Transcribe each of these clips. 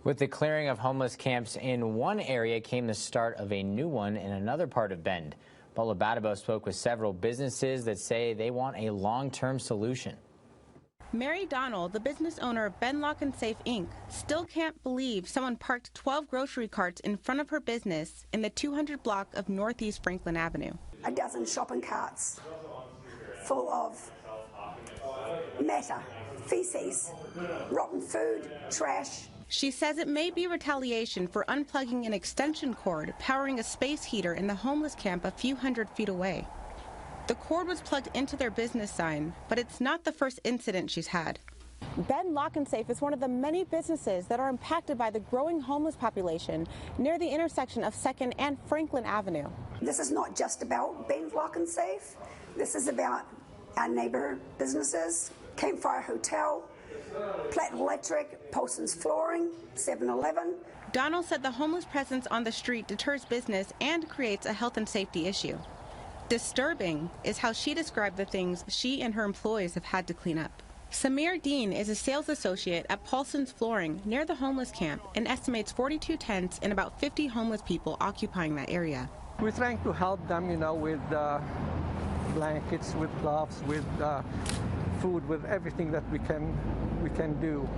With the clearing of homeless camps in one area came the start of a new one in another part of Bend. Paula Badabo spoke with several businesses that say they want a long-term solution. Mary Donnell, the business owner of Bend Lock and Safe Inc., still can't believe someone parked 12 grocery carts in front of her business in the 200 block of Northeast Franklin Avenue. A dozen shopping carts full of matter, feces, rotten food, trash. She says it may be retaliation for unplugging an extension cord powering a space heater in the homeless camp a few hundred feet away. The cord was plugged into their business sign, but it's not the first incident she's had. Bend Lock and Safe is one of the many businesses that are impacted by the growing homeless population near the intersection of 2nd and Franklin Avenue. This is not just about Bend Lock and Safe. This is about our neighbor businesses, Campfire Hotel, Platt Electric, PAULSONS Flooring, 7-Eleven. Donnell said the homeless presence on the street deters business and creates a health and safety issue. Disturbing is how she described the things she and her employees have had to clean up. SAMIR Dean is a sales associate at PAULSONS Flooring near the homeless camp and estimates 42 tents and about 50 homeless people occupying that area. We're trying to help them, with blankets, with gloves, with food, with everything that we can do.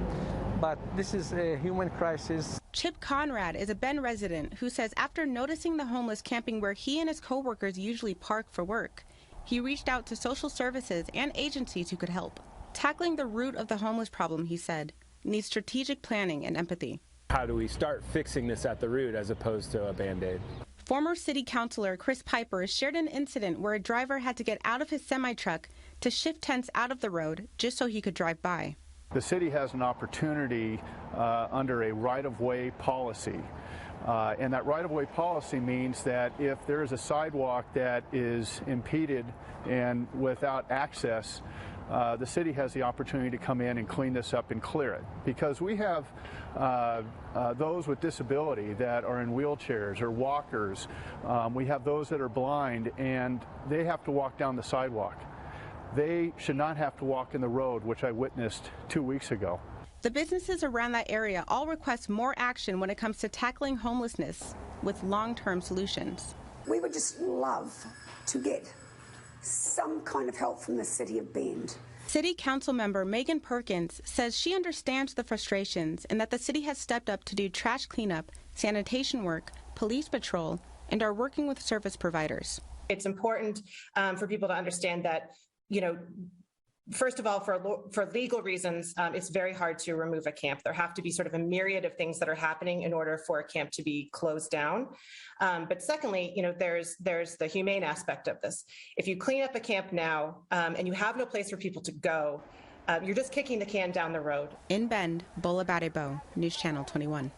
But this is a human crisis. Chip Conrad is a Bend resident who says after noticing the homeless camping where he and his coworkers usually park for work, he reached out to social services and agencies who could help. Tackling the root of the homeless problem, he said, needs strategic planning and empathy. How do we start fixing this at the root as opposed to a Band-Aid? Former city councilor Chris Piper shared an incident where a driver had to get out of his semi-truck to shift tents out of the road just so he could drive by. The city has an opportunity under a right-of-way policy. And that right-of-way policy means that if there is a sidewalk that is impeded and without access, the city has the opportunity to come in and clean this up and clear it. Because we have those with disability that are in wheelchairs or walkers. We have those that are blind, and they have to walk down the sidewalk. They should not have to walk in the road, which I witnessed 2 weeks ago. The businesses around that area all request more action when it comes to tackling homelessness with long-term solutions. We would just love to get some kind of help from the city of Bend. City Council member Megan Perkins says she understands the frustrations and that the city has stepped up to do trash cleanup, sanitation work, police patrol, and are working with service providers. It's important for people to understand that, first of all, for legal reasons, it's very hard to remove a camp. There have to be sort of a myriad of things that are happening in order for a camp to be closed down. But secondly, there's the humane aspect of this. If you clean up a camp now and you have no place for people to go, you're just kicking the can down the road. In Bend, Bola Badebo, News Channel 21.